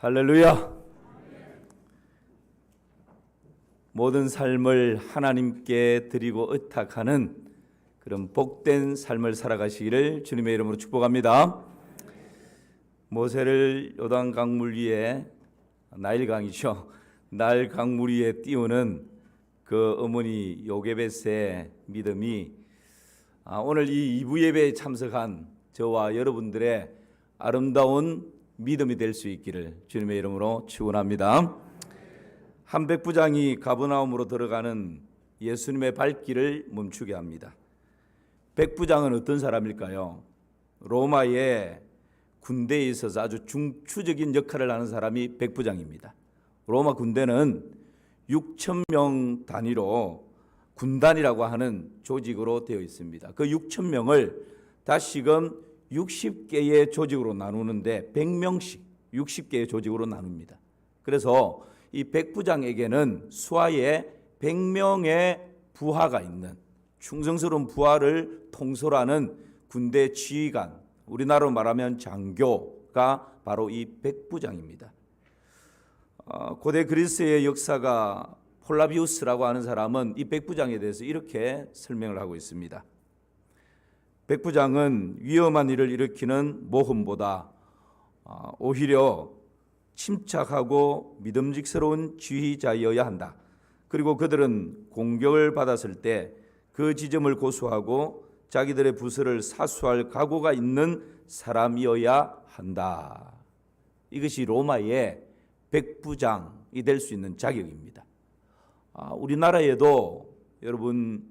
할렐루야. 모든 삶을 하나님께 드리고 의탁하는 그런 복된 삶을 살아가시기를 주님의 이름으로 축복합니다. 모세를 요단 강물 위에, 나일강이죠, 나일 강물 위에 띄우는 그 어머니 요게벳의 믿음이 오늘 이 2부 예배에 참석한 저와 여러분들의 아름다운 믿음이 될 수 있기를 주님의 이름으로 축원합니다. 한 백부장이 가버나움으로 들어가는 예수님의 발길을 멈추게 합니다. 백부장은 어떤 사람일까요? 로마의 군대에 있어서 아주 중추적인 역할을 하는 사람이 백부장입니다. 로마 군대는 6,000명 단위로 군단이라고 하는 조직으로 되어 있습니다. 그 6,000명을 다시금 60개의 조직으로 나누는데 100명씩 60개의 조직으로 나눕니다. 그래서 이 백부장에게는 수하에 100명의 부하가 있는, 충성스러운 부하를 통솔하는 군대 지휘관, 우리나라로 말하면 장교가 바로 이 백부장입니다. 고대 그리스의 역사가 폴라비우스라고 하는 사람은 이 백부장에 대해서 이렇게 설명을 하고 있습니다. 백부장은 위험한 일을 일으키는 모험보다 오히려 침착하고 믿음직스러운 지휘자여야 한다. 그리고 그들은 공격을 받았을 때 그 지점을 고수하고 자기들의 부서를 사수할 각오가 있는 사람이어야 한다. 이것이 로마의 백부장이 될 수 있는 자격입니다. 우리나라에도 여러분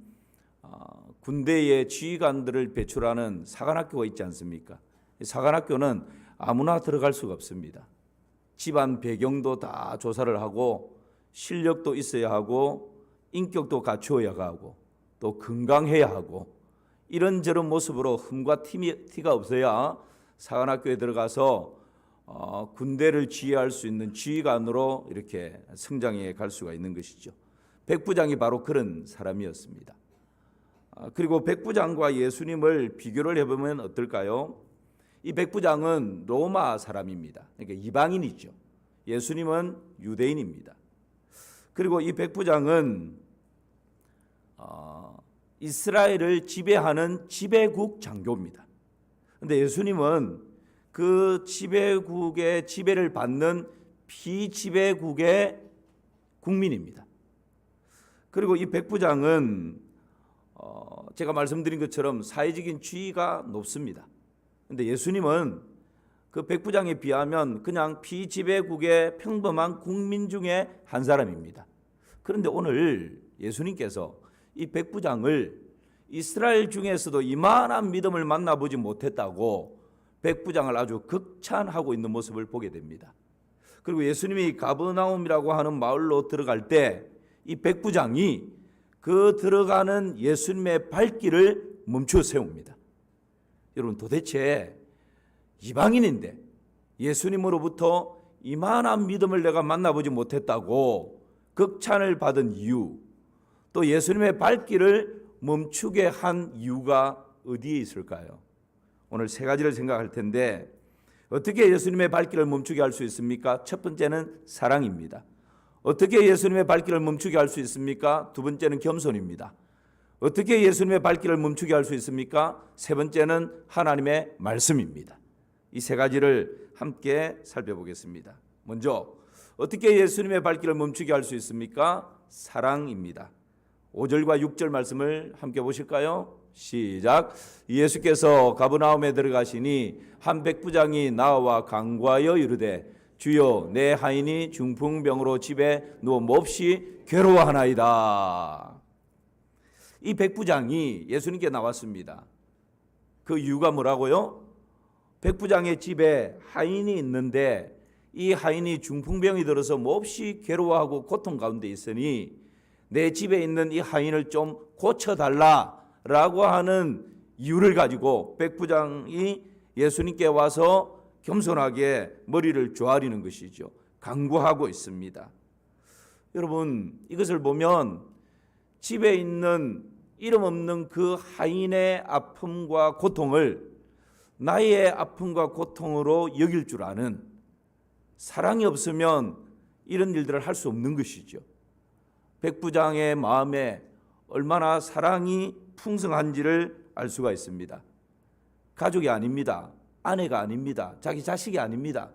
군대의 지휘관들을 배출하는 사관학교가 있지 않습니까? 사관학교는 아무나 들어갈 수가 없습니다. 집안 배경도 다 조사를 하고 실력도 있어야 하고 인격도 갖추어야 하고 또 건강해야 하고 이런저런 모습으로 흠과 티가 없어야 사관학교에 들어가서 군대를 지휘할 수 있는 지휘관으로 이렇게 성장해 갈 수가 있는 것이죠. 백부장이 바로 그런 사람이었습니다. 그리고 백부장과 예수님을 비교를 해보면 어떨까요? 이 백부장은 로마 사람입니다. 그러니까 이방인이죠. 예수님은 유대인입니다. 그리고 이 백부장은 이스라엘을 지배하는 지배국 장교입니다. 그런데 예수님은 그 지배국의 지배를 받는 피지배국의 국민입니다. 그리고 이 백부장은 제가 말씀드린 것처럼 사회적인 지위가 높습니다. 그런데 예수님은 그 백부장에 비하면 그냥 피지배국의 평범한 국민 중에 한 사람입니다. 그런데 오늘 예수님께서 이 백부장을 이스라엘 중에서도 이만한 믿음을 만나보지 못했다고 백부장을 아주 극찬하고 있는 모습을 보게 됩니다. 그리고 예수님이 가버나움이라고 하는 마을로 들어갈 때 이 백부장이 그 들어가는 예수님의 발길을 멈춰 세웁니다. 여러분, 도대체 이방인인데 예수님으로부터 이만한 믿음을 내가 만나보지 못했다고 극찬을 받은 이유, 또 예수님의 발길을 멈추게 한 이유가 어디에 있을까요? 오늘 세 가지를 생각할 텐데 어떻게 예수님의 발길을 멈추게 할 수 있습니까? 첫 번째는 사랑입니다. 어떻게 예수님의 발길을 멈추게 할 수 있습니까? 두 번째는 겸손입니다. 어떻게 예수님의 발길을 멈추게 할 수 있습니까? 세 번째는 하나님의 말씀입니다. 이 세 가지를 함께 살펴보겠습니다. 먼저 어떻게 예수님의 발길을 멈추게 할 수 있습니까? 사랑입니다. 5절과 6절 말씀을 함께 보실까요? 시작. 예수께서 가버나움에 들어가시니 한 백부장이 나와 간구하여 이르되 주여, 내 하인이 중풍병으로 집에 누워 몹시 괴로워하나이다. 이 백부장이 예수님께 나왔습니다. 그 이유가 뭐라고요? 백부장의 집에 하인이 있는데 이 하인이 중풍병이 들어서 몹시 괴로워하고 고통 가운데 있으니 내 집에 있는 이 하인을 좀 고쳐달라라고 하는 이유를 가지고 백부장이 예수님께 와서 겸손하게 머리를 조아리는 것이죠. 간구하고 있습니다. 여러분, 이것을 보면 집에 있는 이름 없는 그 하인의 아픔과 고통을 나의 아픔과 고통으로 여길 줄 아는 사랑이 없으면 이런 일들을 할 수 없는 것이죠. 백부장의 마음에 얼마나 사랑이 풍성한지를 알 수가 있습니다. 가족이 아닙니다. 아내가 아닙니다. 자기 자식이 아닙니다.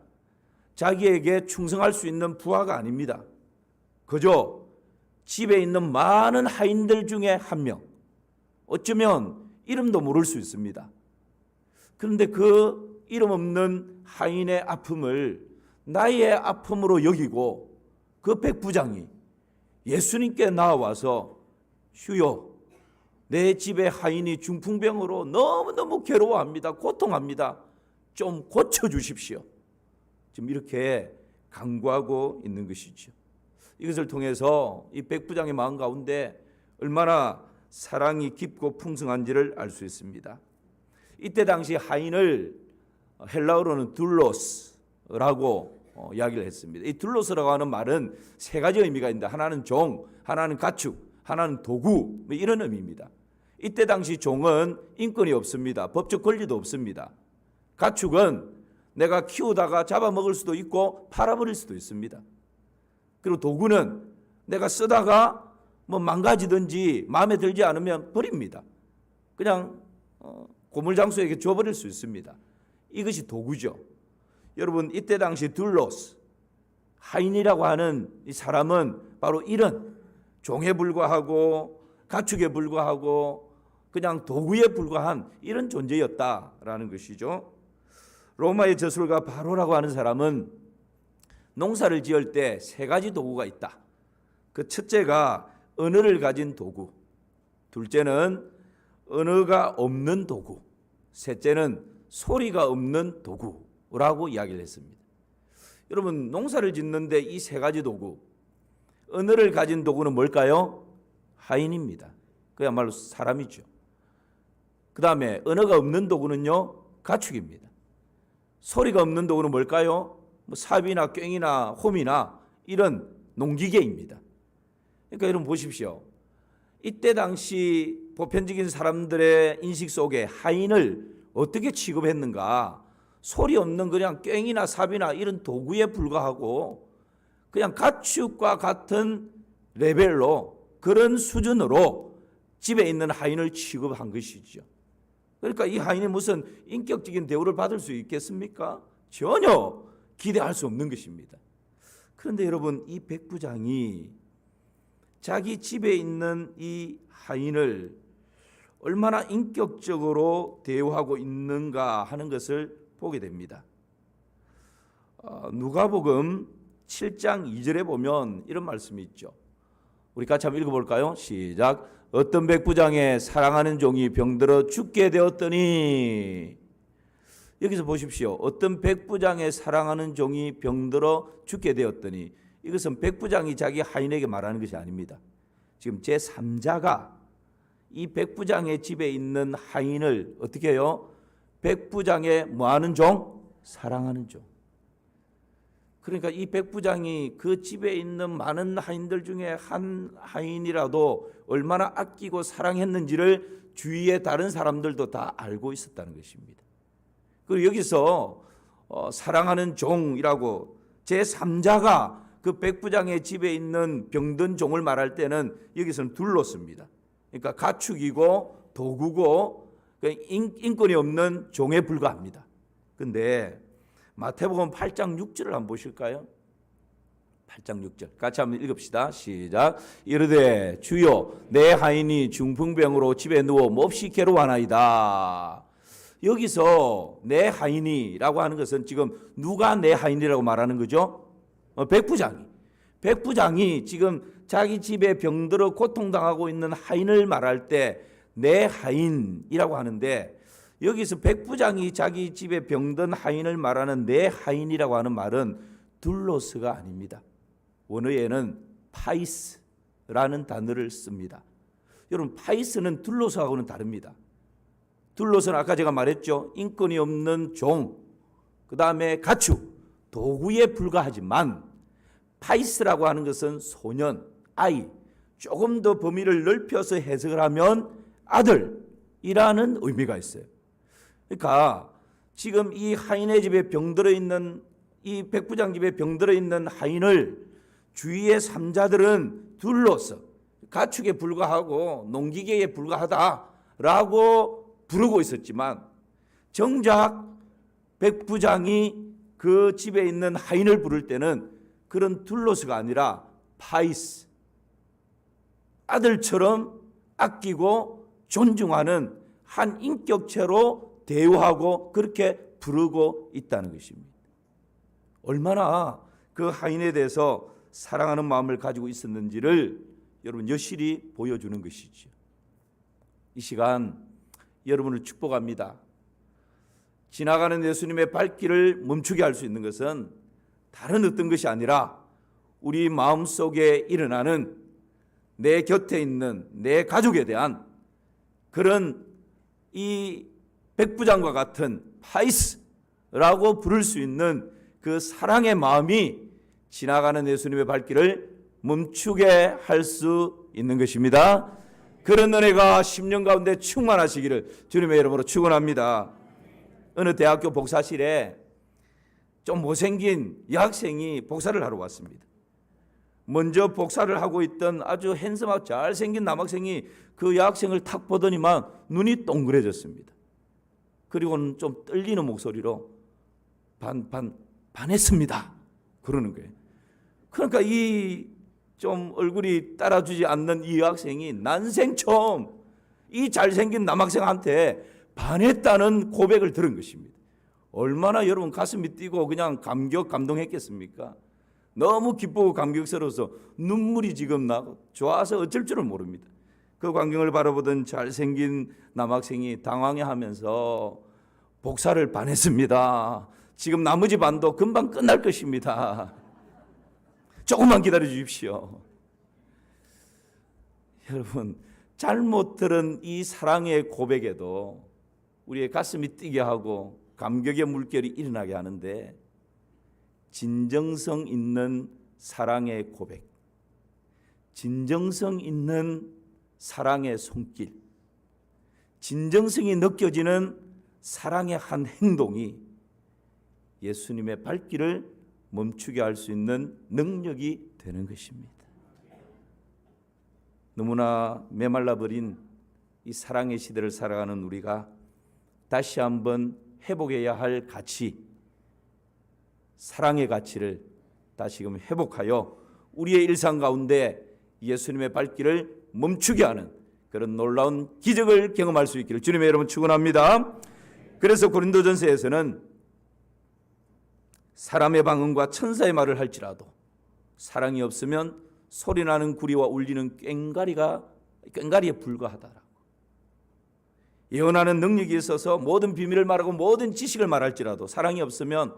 자기에게 충성할 수 있는 부하가 아닙니다. 그저 집에 있는 많은 하인들 중에 한 명, 어쩌면 이름도 모를 수 있습니다. 그런데 그 이름 없는 하인의 아픔을 나의 아픔으로 여기고 그 백부장이 예수님께 나와서 주여, 내 집의 하인이 중풍병으로 너무너무 괴로워합니다. 고통합니다. 좀 고쳐주십시오. 지금 이렇게 간구하고 있는 것이죠. 이것을 통해서 이 백부장의 마음 가운데 얼마나 사랑이 깊고 풍성한지를 알 수 있습니다. 이때 당시 하인을 헬라어로는 둘로스라고 이야기를 했습니다. 이 둘로스라고 하는 말은 세 가지 의미가 있는데 하나는 종, 하나는 가축, 하나는 도구, 이런 의미입니다. 이때 당시 종은 인권이 없습니다. 법적 권리도 없습니다. 가축은 내가 키우다가 잡아먹을 수도 있고 팔아버릴 수도 있습니다. 그리고 도구는 내가 쓰다가 망가지든지 마음에 들지 않으면 버립니다. 그냥 고물장수에게 줘버릴 수 있습니다. 이것이 도구죠. 여러분, 이때 당시 둘로스, 하인이라고 하는 이 사람은 바로 이런 종에 불과하고 가축에 불과하고 그냥 도구에 불과한 이런 존재였다라는 것이죠. 로마의 저술가 바로라고 하는 사람은 농사를 지을 때 세 가지 도구가 있다. 그 첫째가 언어를 가진 도구, 둘째는 언어가 없는 도구, 셋째는 소리가 없는 도구라고 이야기를 했습니다. 여러분, 농사를 짓는데 이 세 가지 도구, 언어를 가진 도구는 뭘까요? 하인입니다. 그야말로 사람이죠. 그 다음에 언어가 없는 도구는요, 가축입니다. 소리가 없는 도구는 뭘까요? 삽이나 꽹이나 홈이나 이런 농기계입니다. 그러니까 여러분 보십시오. 이때 당시 보편적인 사람들의 인식 속에 하인을 어떻게 취급했는가? 소리 없는 그냥 꽹이나 삽이나 이런 도구에 불과하고 그냥 가축과 같은 레벨로, 그런 수준으로 집에 있는 하인을 취급한 것이죠. 그러니까 이 하인이 무슨 인격적인 대우를 받을 수 있겠습니까? 전혀 기대할 수 없는 것입니다. 그런데 여러분, 이 백부장이 자기 집에 있는 이 하인을 얼마나 인격적으로 대우하고 있는가 하는 것을 보게 됩니다. 누가복음 7장 2절에 보면 이런 말씀이 있죠. 우리 같이 한번 읽어볼까요? 시작. 어떤 백부장의 사랑하는 종이 병들어 죽게 되었더니, 여기서 보십시오. 어떤 백부장의 사랑하는 종이 병들어 죽게 되었더니, 이것은 백부장이 자기 하인에게 말하는 것이 아닙니다. 지금 제3자가 이 백부장의 집에 있는 하인을 어떻게 해요? 백부장의 뭐하는 종? 사랑하는 종. 그러니까 이 백부장이 그 집에 있는 많은 하인들 중에 한 하인이라도 얼마나 아끼고 사랑했는지를 주위의 다른 사람들도 다 알고 있었다는 것입니다. 그리고 여기서 사랑하는 종이라고 제3자가 그 백부장의 집에 있는 병든 종을 말할 때는 여기서는 둘로씁니다. 그러니까 가축이고 도구고 인권이 없는 종에 불과합니다. 그런데 마태복음 8장 6절을 한번 보실까요? 8장 6절 같이 한번 읽읍시다. 시작. 이르되 주여, 내 하인이 중풍병으로 집에 누워 몹시 괴로워하나이다. 여기서 내 하인이라고 하는 것은 지금 누가 내 하인이라고 말하는 거죠? 백부장이 지금 자기 집에 병들어 고통당하고 있는 하인을 말할 때 내 하인이라고 하는데, 여기서 백부장이 자기 집에 병든 하인을 말하는 내 하인이라고 하는 말은 둘로스가 아닙니다. 원어에는 파이스라는 단어를 씁니다. 여러분, 파이스는 둘로스하고는 다릅니다. 둘로스는 아까 제가 말했죠. 인권이 없는 종, 그 다음에 가축, 도구에 불과하지만 파이스라고 하는 것은 소년, 아이, 조금 더 범위를 넓혀서 해석을 하면 아들이라는 의미가 있어요. 그러니까 지금 이 하인의 집에 병들어 있는 이 백부장 집에 병들어 있는 하인을 주위의 삼자들은 둘러서 가축에 불과하고 농기계에 불과하다라고 부르고 있었지만 정작 백부장이 그 집에 있는 하인을 부를 때는 그런 둘러서가 아니라 파이스, 아들처럼 아끼고 존중하는 한 인격체로 대우하고 그렇게 부르고 있다는 것입니다. 얼마나 그 하인에 대해서 사랑하는 마음을 가지고 있었는지를 여러분 여실히 보여주는 것이죠. 이 시간 여러분을 축복합니다. 지나가는 예수님의 발길을 멈추게 할 수 있는 것은 다른 어떤 것이 아니라 우리 마음속에 일어나는 내 곁에 있는 내 가족에 대한 그런 이 백부장과 같은 파이스라고 부를 수 있는 그 사랑의 마음이 지나가는 예수님의 발길을 멈추게 할 수 있는 것입니다. 그런 은혜가 10년 가운데 충만하시기를 주님의 이름으로 축원합니다. 어느 대학교 복사실에 좀 못생긴 여학생이 복사를 하러 왔습니다. 먼저 복사를 하고 있던 아주 핸섬하고 잘생긴 남학생이 그 여학생을 탁 보더니만 눈이 동그래졌습니다. 그리고는 좀 떨리는 목소리로 반했습니다 그러는 거예요. 그러니까 이 좀 얼굴이 따라주지 않는 이 여학생이 난생 처음 이 잘생긴 남학생한테 반했다는 고백을 들은 것입니다. 얼마나 여러분 가슴이 뛰고 그냥 감동했겠습니까? 너무 기쁘고 감격스러워서 눈물이 지금 나고 좋아서 어쩔 줄을 모릅니다. 그 광경을 바라보던 잘생긴 남학생이 당황해하면서 복사를 반했습니다. 지금 나머지 반도 금방 끝날 것입니다. 조금만 기다려 주십시오. 여러분, 잘못 들은 이 사랑의 고백에도 우리의 가슴이 뛰게 하고 감격의 물결이 일어나게 하는데, 진정성 있는 사랑의 고백, 진정성 있는 사랑의 손길, 진정성이 느껴지는 사랑의 한 행동이 예수님의 발길을 멈추게 할 수 있는 능력이 되는 것입니다. 너무나 메말라버린 이 사랑의 시대를 살아가는 우리가 다시 한번 회복해야 할 가치, 사랑의 가치를 다시금 회복하여 우리의 일상 가운데 예수님의 발길을 멈추게 하는 그런 놀라운 기적을 경험할 수 있기를 주님의 이름으로 축원합니다. 그래서 고린도전서에서는 사람의 방언과 천사의 말을 할지라도 사랑이 없으면 소리나는 구리와 울리는 꽹과리에 불과하다라고. 예언하는 능력이 있어서 모든 비밀을 말하고 모든 지식을 말할지라도 사랑이 없으면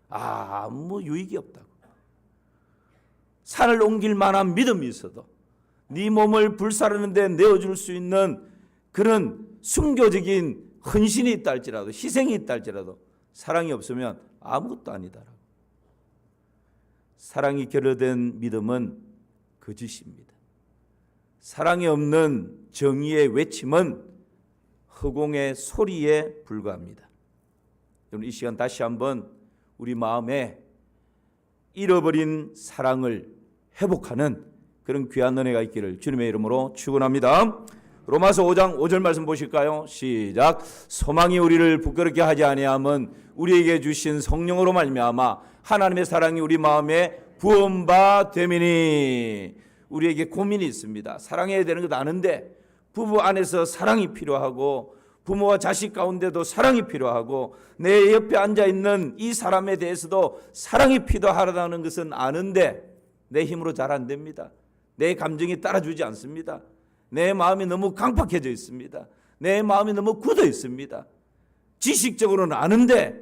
아무 유익이 없다고. 산을 옮길 만한 믿음이 있어도 네 몸을 불사르는 데 내어줄 수 있는 그런 순교적인 헌신이 있다 할지라도, 희생이 있다 할지라도 사랑이 없으면 아무것도 아니다라고. 사랑이 결여된 믿음은 거짓입니다. 사랑이 없는 정의의 외침은 허공의 소리에 불과합니다. 여러분, 이 시간 다시 한번 우리 마음에 잃어버린 사랑을 회복하는 그런 귀한 은혜가 있기를 주님의 이름으로 축원합니다. 로마서 5장 5절 말씀 보실까요? 시작. 소망이 우리를 부끄럽게 하지 아니함은 우리에게 주신 성령으로 말미암아 하나님의 사랑이 우리 마음에 부음바 됨이니. 우리에게 고민이 있습니다. 사랑해야 되는 것 아는데 부부 안에서 사랑이 필요하고 부모와 자식 가운데도 사랑이 필요하고 내 옆에 앉아있는 이 사람에 대해서도 사랑이 필요하다는 것은 아는데 내 힘으로 잘 안 됩니다. 내 감정이 따라주지 않습니다. 내 마음이 너무 강팍해져 있습니다. 내 마음이 너무 굳어 있습니다. 지식적으로는 아는데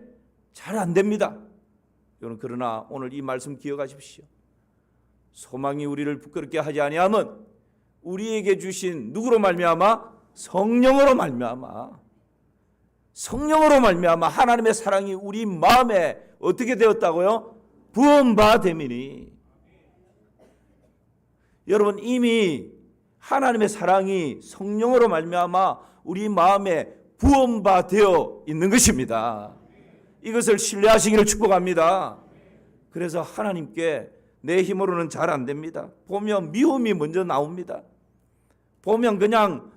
잘 안 됩니다. 여러분, 그러나 오늘 이 말씀 기억하십시오. 소망이 우리를 부끄럽게 하지 아니함은 우리에게 주신 누구로 말미암아? 성령으로 말미암아. 성령으로 말미암아 하나님의 사랑이 우리 마음에 어떻게 되었다고요? 부음바 됨이니. 여러분, 이미 하나님의 사랑이 성령으로 말미암아 우리 마음에 부음바 되어 있는 것입니다. 이것을 신뢰하시기를 축복합니다. 그래서 하나님께 내 힘으로는 잘 안 됩니다. 보면 미움이 먼저 나옵니다. 보면 그냥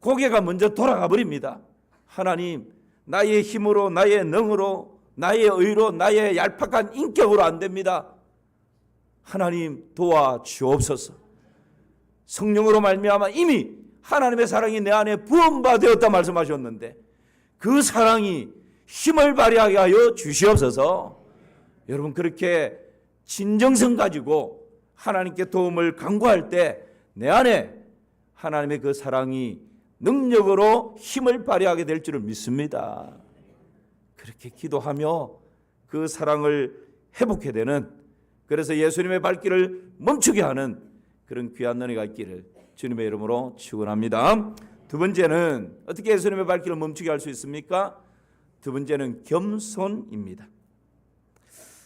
고개가 먼저 돌아가 버립니다. 하나님, 나의 힘으로, 나의 능으로, 나의 의로, 나의 얄팍한 인격으로 안 됩니다. 하나님 도와주옵소서. 성령으로 말미암아 이미 하나님의 사랑이 내 안에 부음받았다 말씀하셨는데 그 사랑이 힘을 발휘하게 하여 주시옵소서. 여러분, 그렇게 진정성 가지고 하나님께 도움을 간구할 때 내 안에 하나님의 그 사랑이 능력으로 힘을 발휘하게 될 줄을 믿습니다. 그렇게 기도하며 그 사랑을 회복해야 되는, 그래서 예수님의 발길을 멈추게 하는 그런 귀한 은혜가 있기를 주님의 이름으로 축원합니다. 두 번째는 어떻게 예수님의 발길을 멈추게 할 수 있습니까? 두 번째는 겸손입니다.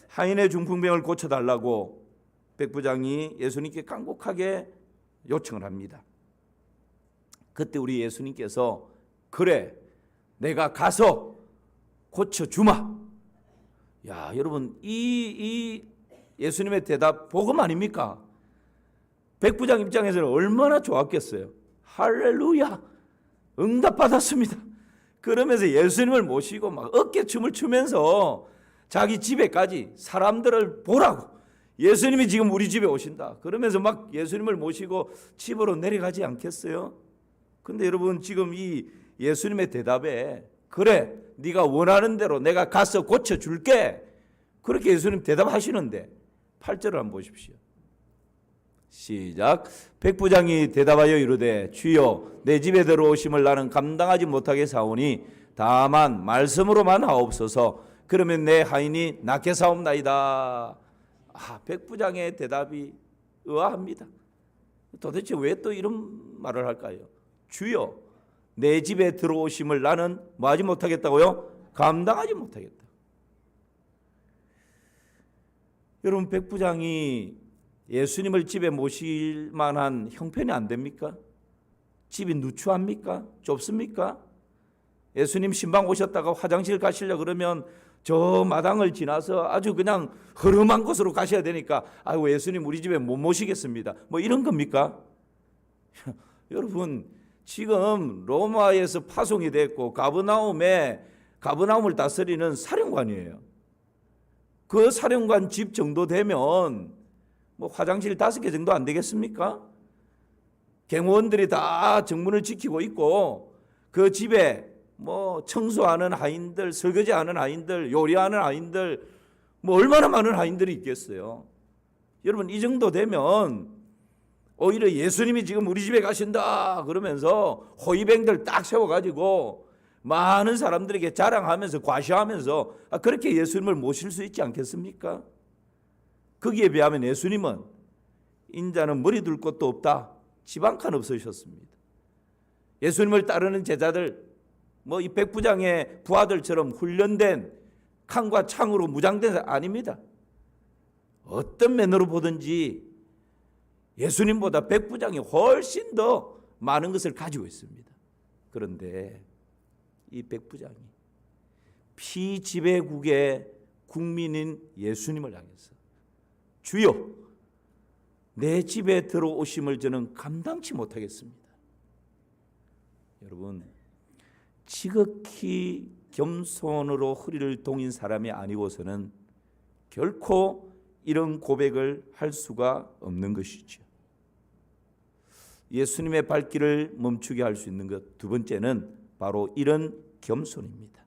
하인의 중풍병을 고쳐달라고 백부장이 예수님께 간곡하게 요청을 합니다. 그때 우리 예수님께서 그래, 내가 가서 고쳐주마. 야, 여러분, 이 예수님의 대답 복음 아닙니까? 백부장 입장에서는 얼마나 좋았겠어요. 할렐루야, 응답받았습니다. 그러면서 예수님을 모시고 막 어깨춤을 추면서 자기 집에까지 사람들을 보라고, 예수님이 지금 우리 집에 오신다 그러면서 막 예수님을 모시고 집으로 내려가지 않겠어요? 근데 여러분, 지금 이 예수님의 대답에 그래, 네가 원하는 대로 내가 가서 고쳐줄게, 그렇게 예수님 대답하시는데 8절을 한번 보십시오. 시작. 백부장이 대답하여 이르되 주여, 내 집에 들어오심을 나는 감당하지 못하게 사오니 다만 말씀으로만 하옵소서. 그러면 내 하인이 낫게 사옵나이다. 백부장의 대답이 의아합니다. 도대체 왜 또 이런 말을 할까요? 주여, 내 집에 들어오심을 나는 뭐하지 못하겠다고요? 감당하지 못하겠다. 여러분, 백부장이 예수님을 집에 모실 만한 형편이 안 됩니까? 집이 누추합니까? 좁습니까? 예수님 신방 오셨다가 화장실 가시려고 그러면 저 마당을 지나서 아주 그냥 허름한 곳으로 가셔야 되니까 아이고, 예수님 우리 집에 못 모시겠습니다, 뭐 이런 겁니까? 여러분, 지금 로마에서 파송이 됐고 가버나움을 다스리는 사령관이에요. 그 사령관 집 정도 되면 뭐 화장실 5개 정도 안 되겠습니까? 경호원들이 다 정문을 지키고 있고 그 집에 뭐 청소하는 하인들, 설거지하는 하인들, 요리하는 하인들, 뭐 얼마나 많은 하인들이 있겠어요. 여러분, 이 정도 되면 오히려 예수님이 지금 우리 집에 가신다 그러면서 호위병들 딱 세워가지고 많은 사람들에게 자랑하면서 과시하면서 그렇게 예수님을 모실 수 있지 않겠습니까? 거기에 비하면 예수님은 인자는 머리 둘 곳도 없다, 집 한 칸 없으셨습니다. 예수님을 따르는 제자들, 뭐 이 백부장의 부하들처럼 훈련된 칼과 창으로 무장된 사람 아닙니다. 어떤 면으로 보든지 예수님보다 백부장이 훨씬 더 많은 것을 가지고 있습니다. 그런데 이 백부장이 피지배국의 국민인 예수님을 향해서 주여, 내 집에 들어오심을 저는 감당치 못하겠습니다. 여러분, 지극히 겸손으로 허리를 동인 사람이 아니고서는 결코 이런 고백을 할 수가 없는 것이죠. 예수님의 발길을 멈추게 할 수 있는 것, 두 번째는 바로 이런 겸손입니다.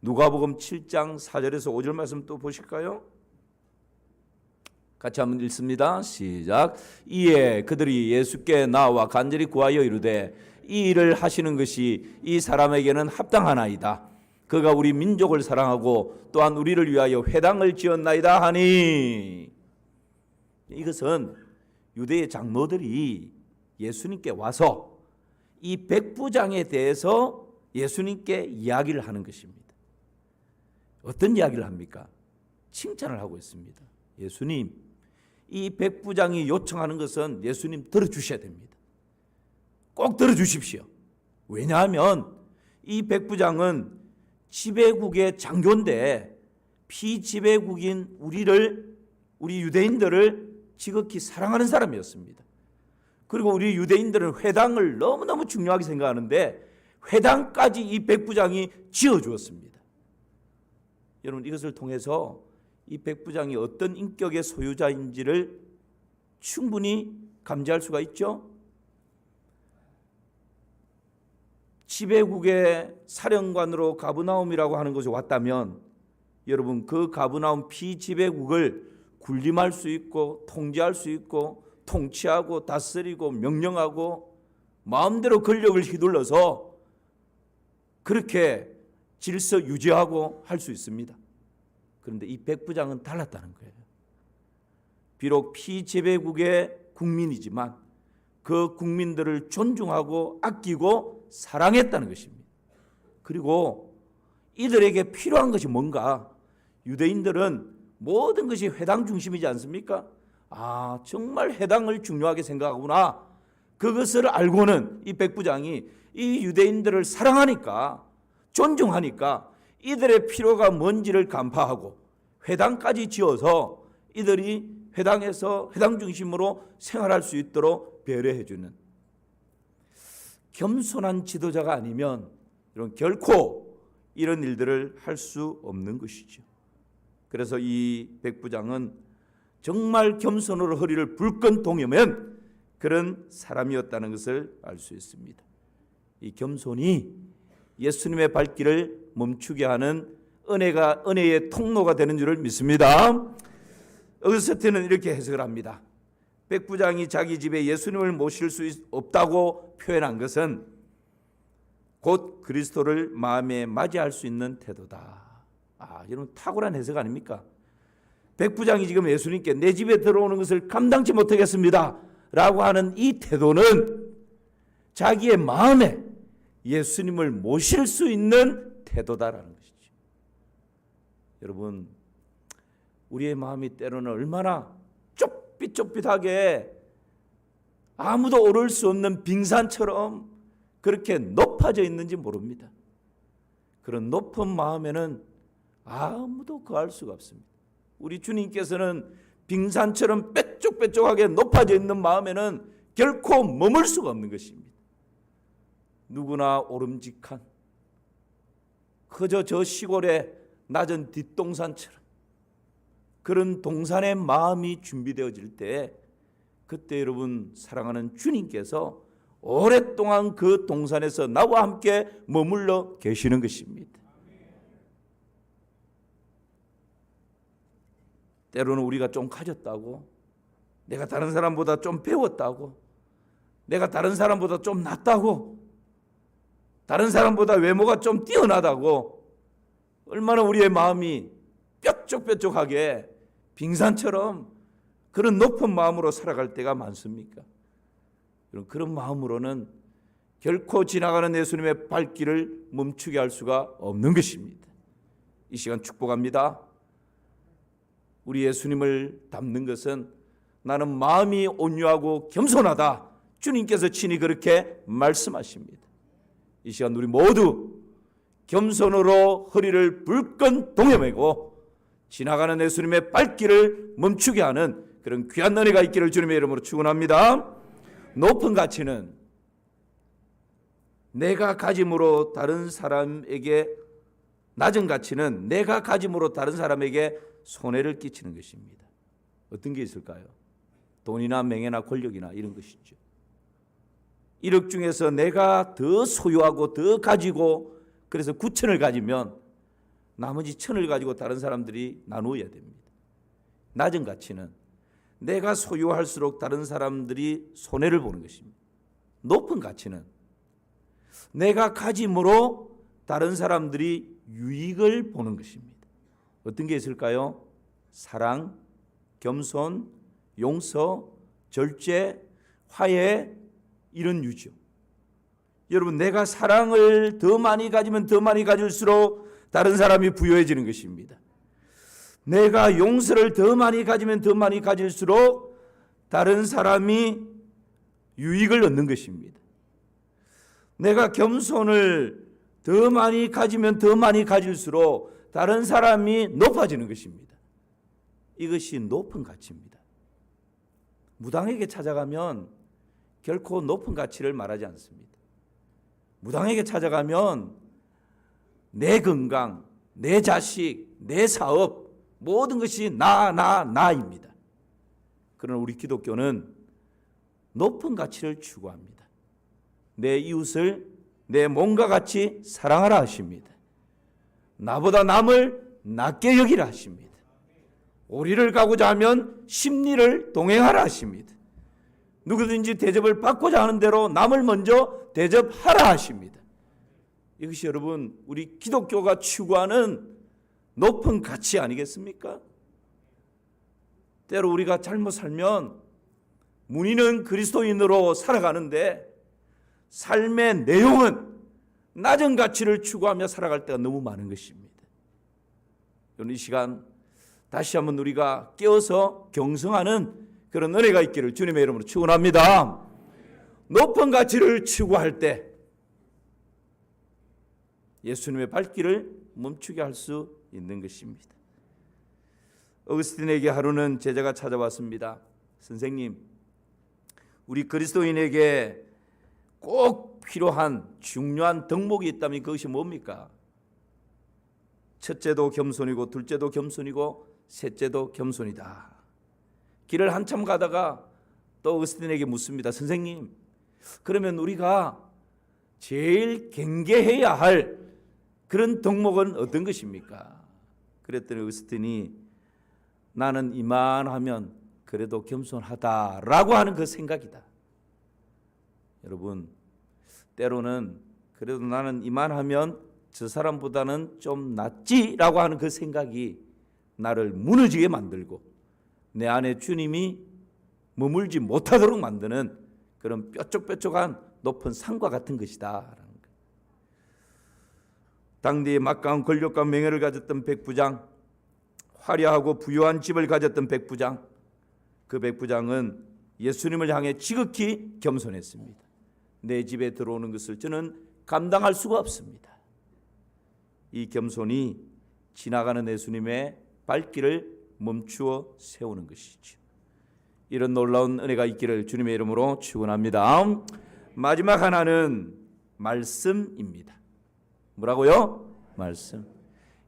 누가복음 7장 4절에서 5절 말씀 또 보실까요? 같이 한번 읽습니다. 시작. 이에 그들이 예수께 나와 간절히 구하여 이르되 이 일을 하시는 것이 이 사람에게는 합당하나이다. 그가 우리 민족을 사랑하고 또한 우리를 위하여 회당을 지었나이다 하니. 이것은 유대의 장로들이 예수님께 와서 이 백부장에 대해서 예수님께 이야기를 하는 것입니다. 어떤 이야기를 합니까? 칭찬을 하고 있습니다. 예수님, 이 백부장이 요청하는 것은 예수님 들어주셔야 됩니다. 꼭 들어주십시오. 왜냐하면 이 백부장은 지배국의 장교인데 피지배국인 우리 유대인들을 지극히 사랑하는 사람이었습니다. 그리고 우리 유대인들은 회당을 너무너무 중요하게 생각하는데 회당까지 이 백부장이 지어주었습니다. 여러분, 이것을 통해서 이 백부장이 어떤 인격의 소유자인지를 충분히 감지할 수가 있죠. 지배국의 사령관으로 가브나움이라고 하는 곳에 왔다면 여러분, 그 가브나움 피지배국을 군림할 수 있고 통제할 수 있고 통치하고 다스리고 명령하고 마음대로 권력을 휘둘러서 그렇게 질서 유지하고 할 수 있습니다. 그런데 이 백부장은 달랐다는 거예요. 비록 피지배국의 국민이지만 그 국민들을 존중하고 아끼고 사랑했다는 것입니다. 그리고 이들에게 필요한 것이 뭔가? 유대인들은 모든 것이 회당 중심이지 않습니까? 정말 회당을 중요하게 생각하구나. 그것을 알고는 이 백부장이 이 유대인들을 사랑하니까, 존중하니까 이들의 필요가 뭔지를 간파하고 회당까지 지어서 이들이 회당에서 회당 중심으로 생활할 수 있도록 배려해 주는 겸손한 지도자가 아니면 결코 이런 일들을 할 수 없는 것이죠. 그래서 이 백부장은 정말 겸손으로 허리를 불끈 동여맨 그런 사람이었다는 것을 알 수 있습니다. 이 겸손이 예수님의 발길을 멈추게 하는 은혜의 통로가 되는 줄을 믿습니다. 어스테는 이렇게 해석을 합니다. 백부장이 자기 집에 예수님을 모실 수 없다고 표현한 것은 곧 그리스도를 마음에 맞이할 수 있는 태도다. 여러분, 탁월한 해석 아닙니까? 백부장이 지금 예수님께 내 집에 들어오는 것을 감당치 못하겠습니다 라고 하는 이 태도는 자기의 마음에 예수님을 모실 수 있는 태도다라는 것이죠. 여러분, 우리의 마음이 때로는 얼마나 좁빗좁빗하게 아무도 오를 수 없는 빙산처럼 그렇게 높아져 있는지 모릅니다. 그런 높은 마음에는 아무도 거할 수가 없습니다. 우리 주님께서는 빙산처럼 빼쪽빼쪽하게 높아져 있는 마음에는 결코 머물 수가 없는 것입니다. 누구나 오름직한 그저 저 시골의 낮은 뒷동산처럼 그런 동산의 마음이 준비되어질 때 그때 여러분, 사랑하는 주님께서 오랫동안 그 동산에서 나와 함께 머물러 계시는 것입니다. 때로는 우리가 좀 가졌다고, 내가 다른 사람보다 좀 배웠다고, 내가 다른 사람보다 좀 낫다고, 다른 사람보다 외모가 좀 뛰어나다고 얼마나 우리의 마음이 뾰족뾰족하게 빙산처럼 그런 높은 마음으로 살아갈 때가 많습니까? 그런 마음으로는 결코 지나가는 예수님의 발길을 멈추게 할 수가 없는 것입니다. 이 시간 축복합니다. 우리 예수님을 닮는 것은 나는 마음이 온유하고 겸손하다. 주님께서 친히 그렇게 말씀하십니다. 이 시간 우리 모두 겸손으로 허리를 불끈 동여매고 지나가는 예수님의 발길을 멈추게 하는 그런 귀한 은혜가 있기를 주님의 이름으로 축원합니다. 높은 가치는 내가 가짐으로 다른 사람에게, 낮은 가치는 내가 가짐으로 다른 사람에게 손해를 끼치는 것입니다. 어떤 게 있을까요? 돈이나 명예나 권력이나 이런 것이죠. 1억 중에서 내가 더 소유하고 더 가지고 그래서 9천을 가지면 나머지 1,000을 가지고 다른 사람들이 나누어야 됩니다. 낮은 가치는 내가 소유할수록 다른 사람들이 손해를 보는 것입니다. 높은 가치는 내가 가짐으로 다른 사람들이 유익을 보는 것입니다. 어떤 게 있을까요? 사랑, 겸손, 용서, 절제, 화해, 이런 유죠. 여러분, 내가 사랑을 더 많이 가지면 더 많이 가질수록 다른 사람이 부유해지는 것입니다. 내가 용서를 더 많이 가지면 더 많이 가질수록 다른 사람이 유익을 얻는 것입니다. 내가 겸손을 더 많이 가지면 더 많이 가질수록 다른 사람이 높아지는 것입니다. 이것이 높은 가치입니다. 무당에게 찾아가면 결코 높은 가치를 말하지 않습니다. 무당에게 찾아가면 내 건강, 내 자식, 내 사업, 모든 것이 나입니다. 그러나 우리 기독교는 높은 가치를 추구합니다. 내 이웃을 내 몸과 같이 사랑하라 하십니다. 나보다 남을 낮게 여기라 하십니다. 오리를 가고자 하면 십리를 동행하라 하십니다. 누구든지 대접을 받고자 하는 대로 남을 먼저 대접하라 하십니다. 이것이 여러분 우리 기독교가 추구하는 높은 가치 아니겠습니까? 때로 우리가 잘못 살면 문의는 그리스도인으로 살아가는데 삶의 내용은 낮은 가치를 추구하며 살아갈 때가 너무 많은 것입니다. 오늘 이 시간 다시 한번 우리가 깨어서 경성하는 그런 은혜가 있기를 주님의 이름으로 축원합니다. 높은 가치를 추구할 때 예수님의 발길을 멈추게 할 수 있는 것입니다. 어거스틴에게 하루는 제자가 찾아왔습니다. 선생님, 우리 그리스도인에게 꼭 필요한 중요한 덕목이 있다면 그것이 뭡니까? 첫째도 겸손이고 둘째도 겸손이고 셋째도 겸손이다. 길을 한참 가다가 또 어거스틴에게 묻습니다. 선생님, 그러면 우리가 제일 경계해야 할 그런 덕목은 어떤 것입니까? 그랬더니 어거스틴이 나는 이만하면 그래도 겸손하다라고 하는 그 생각이다. 여러분, 때로는 그래도 나는 이만하면 저 사람보다는 좀 낫지라고 하는 그 생각이 나를 무너지게 만들고 내 안에 주님이 머물지 못하도록 만드는 그런 뾰족뾰족한 높은 산과 같은 것이다. 당대의 막강한 권력과 명예를 가졌던 백부장, 화려하고 부유한 집을 가졌던 백부장, 그 백부장은 예수님을 향해 지극히 겸손했습니다. 내 집에 들어오는 것을 저는 감당할 수가 없습니다. 이 겸손이 지나가는 예수님의 발길을 멈추어 세우는 것이죠. 이런 놀라운 은혜가 있기를 주님의 이름으로 축원합니다. 마지막 하나는 말씀입니다. 뭐라고요? 말씀.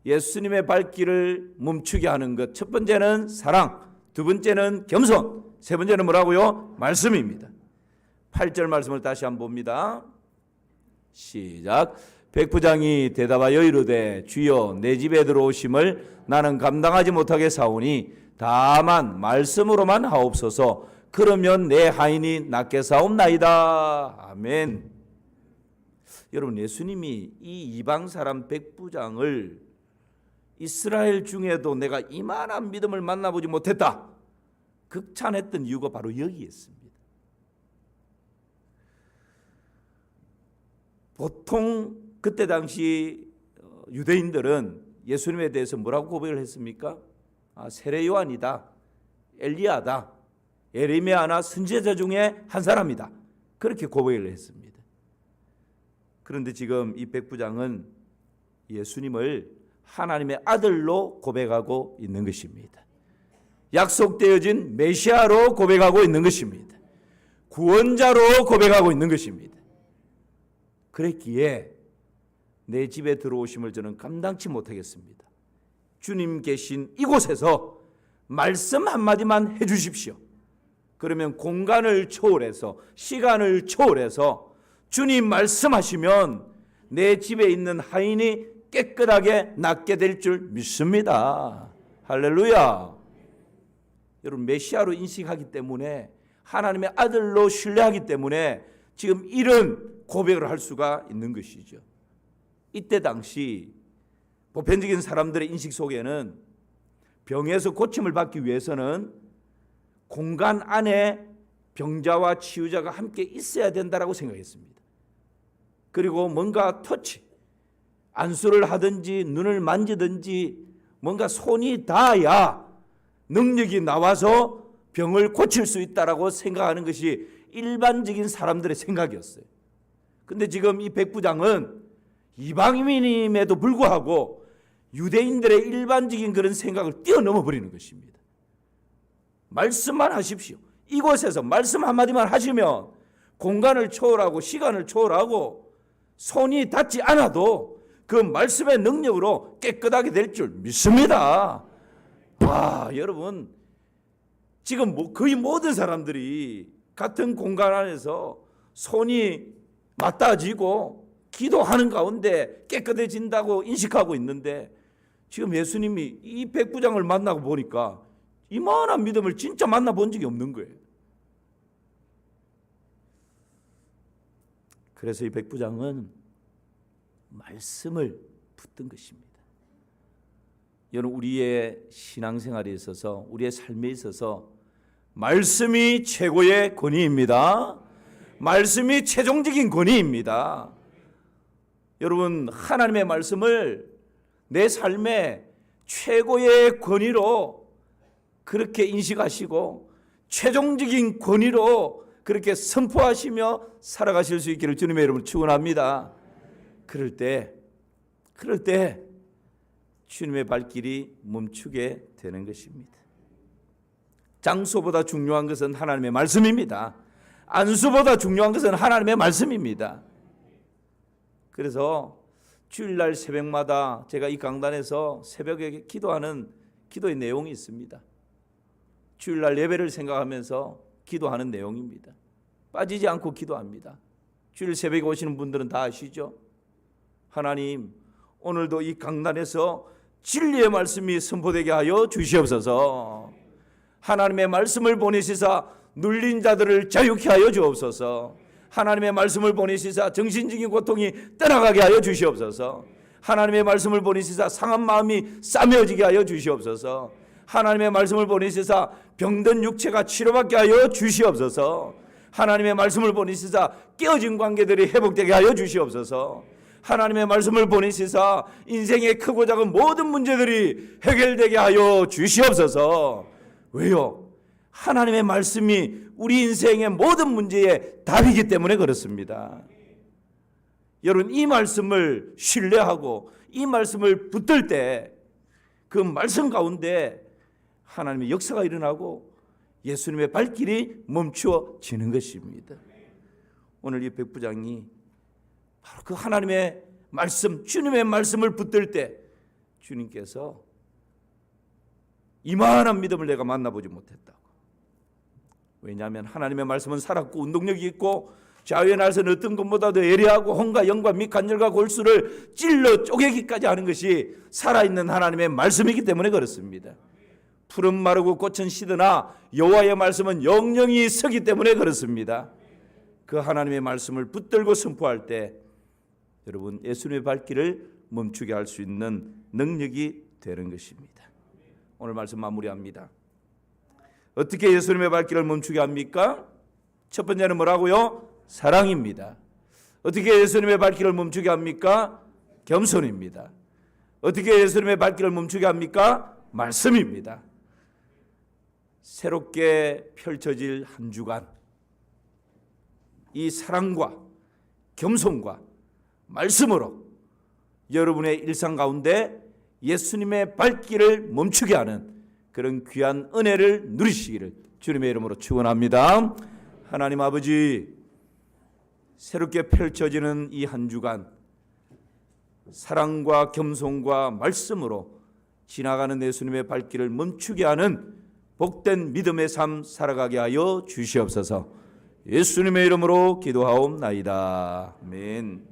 예수님의 발길을 멈추게 하는 것. 첫 번째는 사랑, 두 번째는 겸손, 세 번째는 뭐라고요? 말씀입니다. 8절 말씀을 다시 한번 봅니다. 시작. 백부장이 대답하여 이르되 주여 내 집에 들어오심을 나는 감당하지 못하게 사오니 다만 말씀으로만 하옵소서. 그러면 내 하인이 낫게 사옵나이다. 아멘. 여러분, 예수님이 이 이방 사람 백부장을 이스라엘 중에도 내가 이만한 믿음을 만나보지 못했다 극찬했던 이유가 바로 여기에 있습니다. 보통 그때 당시 유대인들은 예수님에 대해서 뭐라고 고백을 했습니까? 세례 요한이다, 엘리야다, 예레미야나 선지자 중에 한 사람이다, 그렇게 고백을 했습니다. 그런데 지금 이 백부장은 예수님을 하나님의 아들로 고백하고 있는 것입니다. 약속되어진 메시아로 고백하고 있는 것입니다. 구원자로 고백하고 있는 것입니다. 그랬기에 내 집에 들어오심을 저는 감당치 못하겠습니다. 주님 계신 이곳에서 말씀 한마디만 해주십시오. 그러면 공간을 초월해서 시간을 초월해서 주님 말씀하시면 내 집에 있는 하인이 깨끗하게 낫게 될 줄 믿습니다. 할렐루야. 여러분, 메시아로 인식하기 때문에, 하나님의 아들로 신뢰하기 때문에 지금 이런 고백을 할 수가 있는 것이죠. 이때 당시 보편적인 사람들의 인식 속에는 병에서 고침을 받기 위해서는 공간 안에 병자와 치유자가 함께 있어야 된다라고 생각했습니다. 그리고 뭔가 터치, 안수를 하든지 눈을 만지든지 뭔가 손이 닿아야 능력이 나와서 병을 고칠 수 있다라고 생각하는 것이 일반적인 사람들의 생각이었어요. 근데 지금 이 백부장은 이방인임에도 불구하고 유대인들의 일반적인 그런 생각을 뛰어넘어 버리는 것입니다. 말씀만 하십시오. 이곳에서 말씀 한마디만 하시면 공간을 초월하고 시간을 초월하고 손이 닿지 않아도 그 말씀의 능력으로 깨끗하게 될 줄 믿습니다. 와, 여러분, 지금 거의 모든 사람들이 같은 공간 안에서 손이 맞닿아지고 기도하는 가운데 깨끗해진다고 인식하고 있는데, 지금 예수님이 이 백부장을 만나고 보니까 이만한 믿음을 진짜 만나본 적이 없는 거예요. 그래서 이 백부장은 말씀을 붙든 것입니다. 여러분, 우리의 신앙생활에 있어서, 우리의 삶에 있어서 말씀이 최고의 권위입니다. 말씀이 최종적인 권위입니다. 여러분, 하나님의 말씀을 내 삶의 최고의 권위로 그렇게 인식하시고 최종적인 권위로 그렇게 선포하시며 살아가실 수 있기를 주님의 이름으로 축원합니다. 그럴 때 주님의 발길이 멈추게 되는 것입니다. 장소보다 중요한 것은 하나님의 말씀입니다. 안수보다 중요한 것은 하나님의 말씀입니다. 그래서 주일날 새벽마다 제가 이 강단에서 새벽에 기도하는 기도의 내용이 있습니다. 주일날 예배를 생각하면서 기도하는 내용입니다. 빠지지 않고 기도합니다. 주일 새벽에 오시는 분들은 다 아시죠? 하나님, 오늘도 이 강단에서 진리의 말씀이 선포되게 하여 주시옵소서. 하나님의 말씀을 보내시사 눌린 자들을 자유케 하여 주옵소서. 하나님의 말씀을 보내시사 정신적인 고통이 떠나가게 하여 주시옵소서. 하나님의 말씀을 보내시사 상한 마음이 싸매어지게 하여 주시옵소서. 하나님의 말씀을 보내시사 병든 육체가 치료받게 하여 주시옵소서. 하나님의 말씀을 보내시사 깨어진 관계들이 회복되게 하여 주시옵소서. 하나님의 말씀을 보내시사 인생의 크고 작은 모든 문제들이 해결되게 하여 주시옵소서. 왜요? 하나님의 말씀이 우리 인생의 모든 문제의 답이기 때문에 그렇습니다. 여러분, 이 말씀을 신뢰하고 이 말씀을 붙들 때 그 말씀 가운데 하나님의 역사가 일어나고 예수님의 발길이 멈추어지는 것입니다. 오늘 이 백부장이 바로 그 하나님의 말씀, 주님의 말씀을 붙들 때 주님께서 이만한 믿음을 내가 만나보지 못했다고. 왜냐하면 하나님의 말씀은 살았고 운동력이 있고 자유의 날선 어떤 것보다도 예리하고 혼과 영과 및 간절과 골수를 찔러 쪼개기까지 하는 것이 살아있는 하나님의 말씀이기 때문에 그렇습니다. 푸른 마르고 꽃은 시드나 여호와의 말씀은 영영이 서기 때문에 그렇습니다. 그 하나님의 말씀을 붙들고 선포할 때 여러분, 예수님의 발길을 멈추게 할 수 있는 능력이 되는 것입니다. 오늘 말씀 마무리합니다. 어떻게 예수님의 발길을 멈추게 합니까? 첫 번째는 뭐라고요? 사랑입니다. 어떻게 예수님의 발길을 멈추게 합니까? 겸손입니다. 어떻게 예수님의 발길을 멈추게 합니까? 말씀입니다. 새롭게 펼쳐질 한 주간, 이 사랑과 겸손과 말씀으로 여러분의 일상 가운데 예수님의 발길을 멈추게 하는 그런 귀한 은혜를 누리시기를 주님의 이름으로 축원합니다. 하나님 아버지, 새롭게 펼쳐지는 이 한 주간 사랑과 겸손과 말씀으로 지나가는 예수님의 발길을 멈추게 하는 복된 믿음의 삶 살아가게 하여 주시옵소서. 예수님의 이름으로 기도하옵나이다. 아멘.